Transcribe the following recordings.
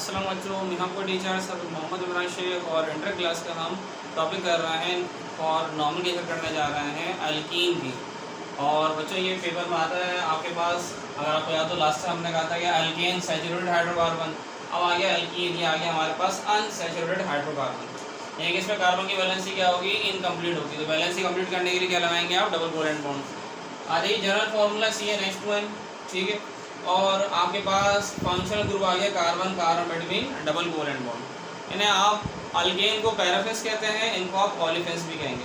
अस्सलाम वालेकुम, मैं आपको टीचर सर मोहम्मद इमरान शेख और इंटर क्लास का हम टॉपिक कर रहे हैं और नॉर्मल केस करने जा रहे हैं अल्कीन की। और बच्चों ये पेपर में आता है आपके पास, अगर आपको याद हो लास्ट टाइम हमने कहा था कि अल्केन सैचुरेटेड हाइड्रोकार्बन, अब आ गया अल्कीन, ये आ गया हमारे पास अनसैचुरेटेड हाइड्रोकार्बन। यानी कि इसमें कार्बन की वैलेंसी क्या होगी, इनकम्प्लीट होगी। तो वैलेंसी कंप्लीट करने के लिए क्या लगाएंगे आप, डबल कोवेलेंट बॉन्ड। आ जाइए जनरल फार्मूला CnH2n, ठीक है। और आपके पास फंक्शनल ग्रुप आ गया carbon carbon between double covalent bond. यानी आप अल्केन को पैराफिन्स कहते हैं, इनको आप ओलिफिन्स भी कहेंगे।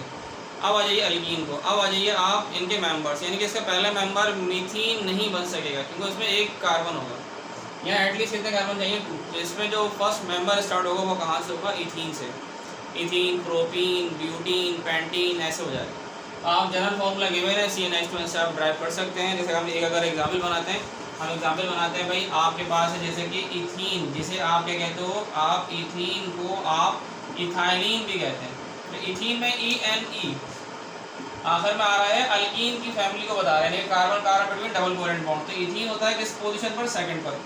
अब आ जाइए अल्कीन को, अब आ जाइए आप इनके मेंबर्स, यानी कि इसका पहला मेंबर मीथीन नहीं बन सकेगा क्योंकि उसमें एक कार्बन होगा। यहाँ एटलीस्ट कितने कार्बन चाहिए, 2। तो इसमें जो फर्स्ट मेंबर स्टार्ट होगा वो कहाँ से होगा, इथीन से। इथीन, प्रोपीन, ब्यूटीन, पेंटीन, ऐसे हो जाएगा। आप जनरल फार्मूला गिवन है CnH2n से आप ड्राइव कर सकते हैं। जैसे हम एक अगर एग्जाम्पल बनाते हैं, हम एग्जाम्पल बनाते हैं भाई आपके पास है जैसे कि इथीन, जिसे आप क्या कहते हो, आप इथीन को आप इथाइलिन भी कहते हैं। तो इथीन में ENE आखिर में आ रहा है, अल्कीन की फैमिली को बता रहे हैं, carbon carbon between double covalent bond. तो इथीन होता है किस पोजीशन पर, सेकंड पर।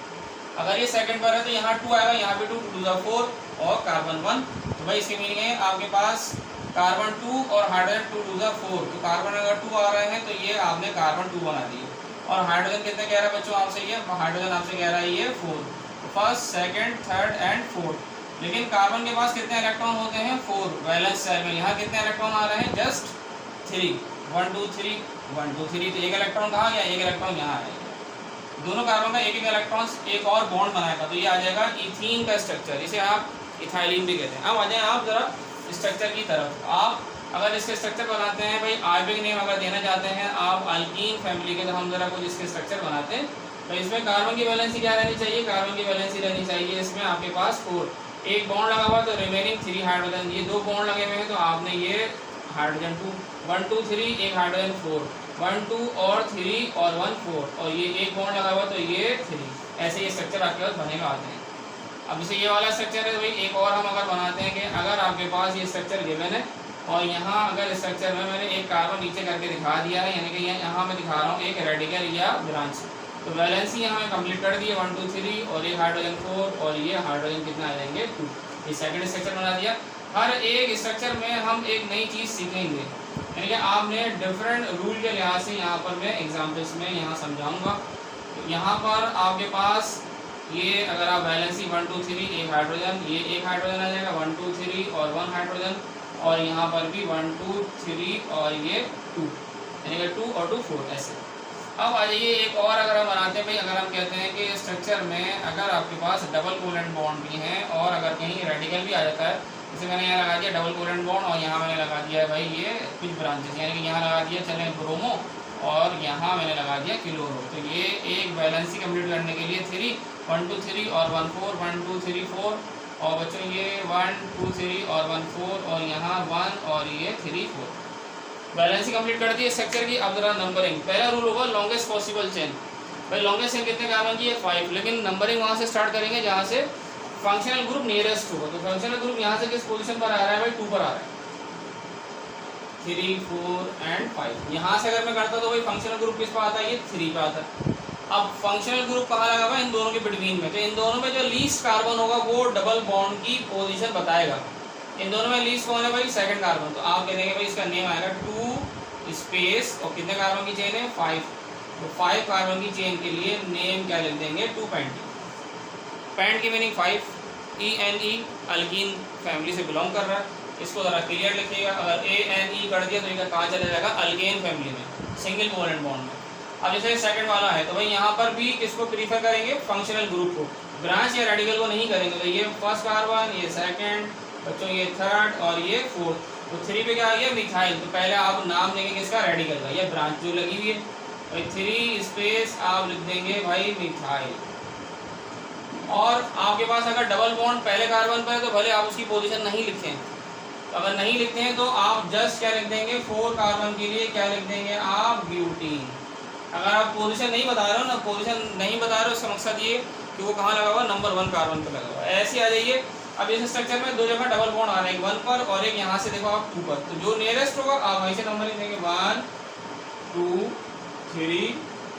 अगर ये सेकंड पर है तो यहाँ 2 आएगा, यहाँ पे 2 2 2 4 और कार्बन 1। तो भाई इसकी मीनिंग है आपके पास कार्बन 2 और हाइड्रोजन 2 2 4। तो कार्बन अगर 2 आ रहे हैं तो ये आपने कार्बन 2 बना दिए। और हाइड्रोजन कितने कह रहा है बच्चों आपसे, ये हाइड्रोजन आपसे कह रहा है ये 4। First, second, third and fourth. लेकिन कार्बन के पास कितने इलेक्ट्रॉन होते हैं, 4 वैलेंस शेल में। यहाँ कितने इलेक्ट्रॉन आ रहे हैं, जस्ट 3। 1 2 3 1 2 3। तो एक इलेक्ट्रॉन कहाँ गया, एक इलेक्ट्रॉन यहाँ आएगा। दोनों कार्बन का एक एक इलेक्ट्रॉन एक और बॉन्ड बनाएगा, तो ये आ जाएगा इथीन का स्ट्रक्चर। इसे आप इथाइलिन भी कहते हैं। अब आ जाए आप जरा स्ट्रक्चर की तरफ। आप अगर इसके स्ट्रक्चर बनाते हैं भाई, आरबिक नेम अगर देना चाहते हैं आप अल्कीन फैमिली के, तो हम जरा कुछ इसके स्ट्रक्चर बनाते हैं। तो इसमें कार्बन की वैलेंसी क्या रहनी चाहिए, कार्बन की वैलेंसी रहनी चाहिए इसमें आपके पास 4। एक बॉन्ड लगा हुआ तो रिमेनिंग 3 हाइड्रोजन। ये 2 बॉन्ड लगे हुए हैं तो आपने ये हाइड्रोजन 2 1 2 3, एक हाइड्रोजन 4 1 2 और 3 और 1 4, और ये एक बॉन्ड लगा हुआ तो ये 3। ऐसे ये स्ट्रक्चर आपके पास बने हुए आते हैं। अब जैसे ये वाला स्ट्रक्चर है तो भाई एक और हम अगर बनाते हैं कि अगर आपके पास ये स्ट्रक्चर गिवन है और यहाँ अगर स्ट्रक्चर में मैंने एक कार्बन नीचे करके दिखा दिया है, यानी कि यहाँ मैं दिखा रहा हूँ एक रेडिकल या ब्रांच। तो वैलेंसी यहाँ मैं कंप्लीट कर दी है 1 2 3 और एक हाइड्रोजन 4 और ये हाइड्रोजन कितना आ जाएंगे 2। ये सेकंड स्ट्रक्चर बना दिया। हर एक स्ट्रक्चर में हम एक नई चीज़ सीखेंगे, यानी कि आपने डिफरेंट रूल के लिहाज से यहाँ पर मैं एग्जाम्पल्स में यहाँ समझाऊँगा। तो यहाँ पर आपके पास ये अगर आप वैलेंसी 1 2 3 एक हाइड्रोजन, ये एक हाइड्रोजन आ जाएगा 1 2 3 और 1 हाइड्रोजन, और यहाँ पर भी 1 2 3 और ये 2, यानी कि 2 और 2 4 ऐसे। अब आ जाइए एक और अगर हम बनाते हैं भाई, अगर हम कहते हैं कि स्ट्रक्चर में अगर आपके पास डबल कोवेलेंट बॉन्ड भी हैं और अगर कहीं रेडिकल भी आ जाता है, जैसे मैंने यहाँ लगा दिया डबल कोवेलेंट बॉन्ड और यहाँ मैंने लगा दिया है भाई ये कुछ ब्रांचेस, यानी कि यहाँ लगा दिया चले ब्रोमो और यहाँ मैंने लगा दिया क्लोरो। तो ये एक वैलेंसी कंप्लीट करने के लिए 3 1 2 3 और 1 4 1 2 3 4, और बच्चों ये 1 2 3 और 1 4 और यहाँ 1 और ये 3 4। बैलेंसिंग कंप्लीट कर दी है स्ट्रक्चर की। अब जरा नंबरिंग, पहला रूल होगा लॉन्गेस्ट पॉसिबल चेन। भाई लॉन्गेस्ट चेन कितने कार्बन की है, 5, लेकिन नंबरिंग वहाँ से स्टार्ट करेंगे जहाँ से फंक्शनल ग्रुप नियरेस्ट होगा। तो फंक्शनल ग्रुप यहाँ से किस पोजीशन पर आ रहा है भाई, 2 पर आ रहा है, 3 4 एंड 5। यहाँ से अगर मैं करता तो भाई फंक्शनल ग्रुप किस पर आता है, ये 3 पर आता है। अब फंक्शनल ग्रुप कहाँ लगा हुआ है, इन दोनों के बिटवीन में। तो इन दोनों में जो लीस्ट कार्बन होगा वो डबल बॉन्ड की पोजीशन बताएगा। इन दोनों में लीस्ट कौन है भाई, सेकंड कार्बन। तो आप कह देंगे भाई इसका नेम आएगा 2 स्पेस और कितने कार्बन की चेन है, 5। तो 5 कार्बन की चेन के लिए नेम क्या लिख देंगे, 2 पेंट। पेंट की मीनिंग 5, ENE अल्कीन फैमिली से बिलोंग कर रहा है। इसको ज़रा क्लियर लिखिएगा। अगर ANE कर दिया तो ये कहाँ चला जाएगा, अल्केन फैमिली में, सिंगल कोवेलेंट बॉन्ड में। अब जैसे सेकंड वाला है तो भाई यहाँ पर भी किसको प्रीफर करेंगे, फंक्शनल ग्रुप को, ब्रांच या रेडिकल को नहीं करेंगे। तो ये फर्स्ट कार्बन, ये सेकंड, बच्चों ये थर्ड और ये फोर्थ। तो 3 पे क्या आ गया, मिथाइल। तो पहले आप नाम देंगे किसका, रेडिकल का, ये ब्रांच जो लगी हुई है भाई 3 स्पेस आप लिख देंगे भाई मिथाइल। और आपके पास अगर डबल बॉन्ड पहले कार्बन पर है तो भले आप उसकी पोजीशन नहीं लिखें, अगर नहीं लिखते हैं तो आप जस्ट क्या लिख देंगे, 4 कार्बन के लिए क्या लिख देंगे आप, ब्यूटीन। अगर आप पोजीशन नहीं बता रहे हो ना, पोजीशन नहीं बता रहे हो, इसका मकसद ये कि वो कहाँ लगा हुआ, नंबर 1 कार्बन पर लगा हुआ है। ऐसे आ जाइए। अब इस स्ट्रक्चर में 2 जगह डबल बॉन्ड आ रहे हैं, 1 पर और एक यहाँ से देखो आप 2 पर। तो जो नियरेस्ट होगा आप वहीं से नंबर लिख देंगे 1 2 3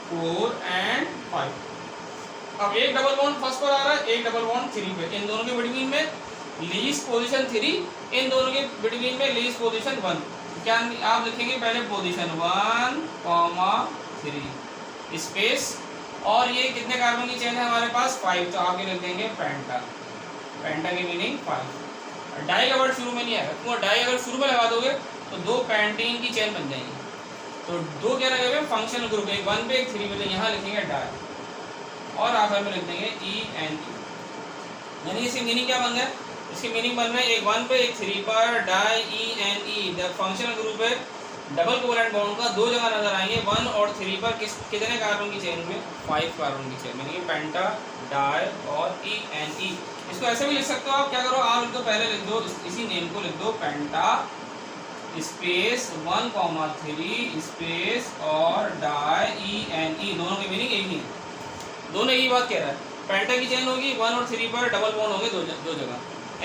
4 एंड 5। अब एक डबल बॉन्ड फर्स्ट पर आ रहा है, एक डबल बॉन्ड 3 पे, इन दोनों के बिटवीन में लीस्ट पोजीशन 3, इन दोनों के बिटवीन में लीस्ट पोजीशन 1। क्या आप लिखेंगे पहले पोजीशन 1,3 स्पेस, और ये कितने कार्बन की चेन है हमारे पास 5, तो आप ये लिख देंगे पेंटा। पेंटा की मीनिंग 5। डाई का वर्ड शुरू में नहीं आएगा, तुम डाई अगर शुरू में लगा दोगे तो 2 पेंटीन की चेन बन जाएगी। तो 2 क्या लगे हुए फंक्शनल ग्रुप, एक 1 पे एक 3 पे, तो यहाँ लिखेंगे डाई और आखिर में लिख देंगे ENE। यानी इसकी मीनिंग क्या बन गया, इसकी मीनिंग बन रहा है एक 1 पे एक 3 पर डाई ENE। फंक्शनल ग्रुप है डबल कोवेलेंट बॉन्ड का, 2 जगह नजर आएंगे 1 और 3 पर, कितने कार्बन की चेन में 5 कार्बन की चेन, यानी पेंटा, डाई और ENE। इसको ऐसे भी लिख सकते हो आप, क्या करो आप लिख दो, पहले लिख दो इसी नेम को लिख दो पेंटा स्पेस 1,3 स्पेस और डाई ENE। दोनों की मीनिंग एक ही है, दोनों एक ही बात कह रहा है। पेंटा की चेन होगी 1 और 3 पर, डबल बॉन्ड होंगे दो जगह,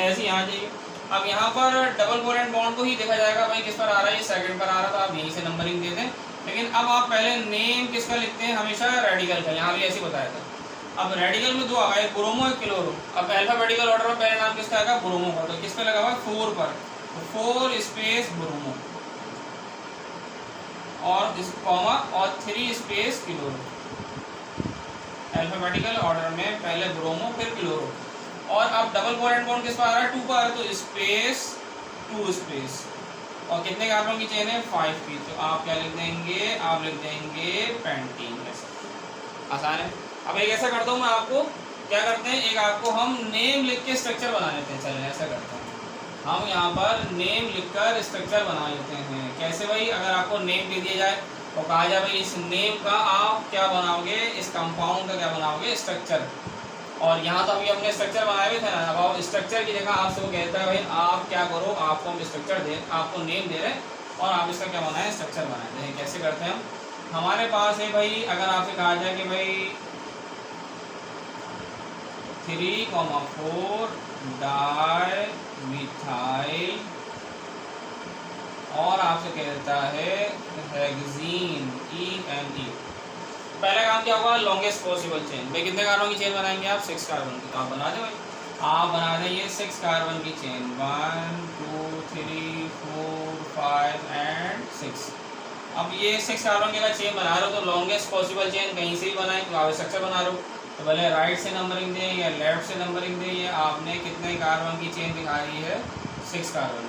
ऐसे यहाँ जाइए। अब यहाँ पर डबल कोवेलेंट बॉन्ड को ही देखा जाएगा भाई किस पर आ रहा है, ये सेकंड पर आ रहा, तो आप यहीं से नंबरिंग दे दें। लेकिन अब आप पहले नेम किसका लिखते हैं हमेशा, रेडिकल का, यहाँ भी ऐसे बताया था। अब रेडिकल में 2 आ गए, ब्रोमो एक क्लोरो। अब अल्फाबेटिकल ऑर्डर में पहले नाम किसका आएगा, ब्रोमो का, तो किस पे लगा हुआ है 4 पर, तो 4 स्पेस ब्रोमो और इस कॉमा और 3 स्पेस क्लोरो। अल्फाबेटिकल ऑर्डर में पहले ब्रोमो फिर क्लोरो। और अब डबल कोवेलेंट बॉन्ड किस पर आ रहा है 2 पर, तो स्पेस 2 स्पेस, और कितने कार्बन की चेन है 5 की, तो आप क्या लिख देंगे, आप लिख देंगे पेंटीन। आसान है। अब एक ऐसा करता हूँ मैं, आपको क्या करते हैं, एक आपको हम नेम लिख के स्ट्रक्चर बना लेते हैं। चलिए ऐसा करते हैं, हम यहाँ पर नेम लिखकर स्ट्रक्चर बना लेते हैं। कैसे भाई, अगर आपको नेम दे दिया जाए तो कहा जाए भाई इस नेम का आप क्या बनाओगे, इस कंपाउंड का क्या बनाओगे, स्ट्रक्चर। और यहाँ तो अभी हमने स्ट्रक्चर बनाए हुए थे ना, अब आप स्ट्रक्चर की जगह आपसे वो कहता है भाई आप क्या करो, आपको हम स्ट्रक्चर दे, आपको नेम दे रहे हैं और आप इसका क्या बनाए, स्ट्रक्चर बनाए हैं। कैसे करते हैं हम, हमारे पास है भाई, अगर आपसे कहा जाए कि भाई 3,4 डाई मिथाइल, और आपसे कहता है हेक्सीन ENE। पहला काम क्या होगा, लॉन्गेस्ट पॉसिबल चेन। भाई कितने कार्बन की चेन बनाएंगे आप, 6 कार्बन की, तो आप बना दें भाई, आप बना दें ये 6 कार्बन की चेन, 1 2 3 4 5 एंड 6। अब ये 6 कार्बन की अगर चेन बना रहे हो तो लॉन्गेस्ट पॉसिबल चेन कहीं से भी बनाए, तो आप स्ट्रक्चर बना रहे हो तो पहले राइट से नंबरिंग दें या लेफ्ट से नंबरिंग दें, ये आपने कितने कार्बन की चेन दिखाई है 6 कार्बन।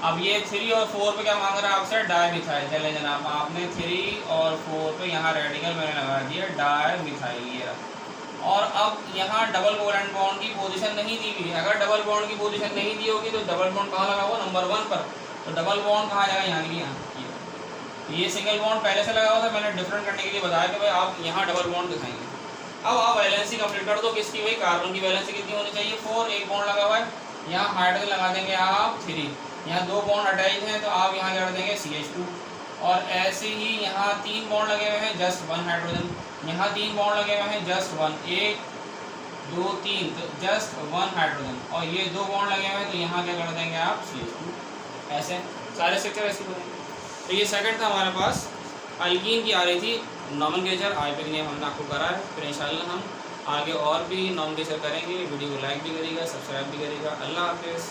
अब ये 3 और 4 पे क्या मांग रहा है आपसे, डाई मिथाइल। चले जनाब, आपने 3 और 4 पे यहाँ रेडिकल मैंने लगा दिया डाई मिथाइल, ये रहा। और अब यहाँ डबल कोवेलेंट बॉन्ड की पोजीशन नहीं दी हुई है। अगर डबल बॉन्ड की पोजीशन नहीं दी होगी तो डबल बॉन्ड कहाँ लगा हुआ, नंबर 1 पर, तो डबल बॉन्ड कहाँ जाएगा, यहाँ की यहाँ। ये सिंगल बॉन्ड पहले से लगा हुआ था, मैंने डिफरेंट करने के लिए बताया कि भाई आप यहाँ डबल बॉन्ड दिखाएंगे। अब आप वैलेंसी कंप्लीट कर दो किसकी, भाई कार्बन की वैलेंसी कितनी होनी चाहिए 4, एक बॉन्ड लगा हुआ है, यहाँ हाइड्रोजन लगा देंगे आप 3, यहाँ 2 बॉन्ड अटैच हैं तो आप यहाँ कर देंगे CH2। और ऐसे ही यहाँ 3 बॉन्ड लगे हुए हैं, जस्ट 1 हाइड्रोजन, यहाँ 3 बॉन्ड लगे हुए हैं, जस्ट 1, 1 2 3, तो जस्ट 1 हाइड्रोजन, और ये 2 बॉन्ड लगे हुए हैं तो यहाँ क्या कर देंगे आप CH2। ऐसे सारे स्ट्रक्चर ऐसे बनेंगे। तो ये सेकंड था हमारे पास, अल्कीन की आ रही थी नॉमेनक्लेचर, आईपीक नेम हमने आपको करा है। फिर इंशाल्लाह हम आगे और भी नॉमेनक्लेचर करेंगे। वीडियो को लाइक भी करिएगा, सब्सक्राइब भी करिएगा। अल्लाह हाफिज़।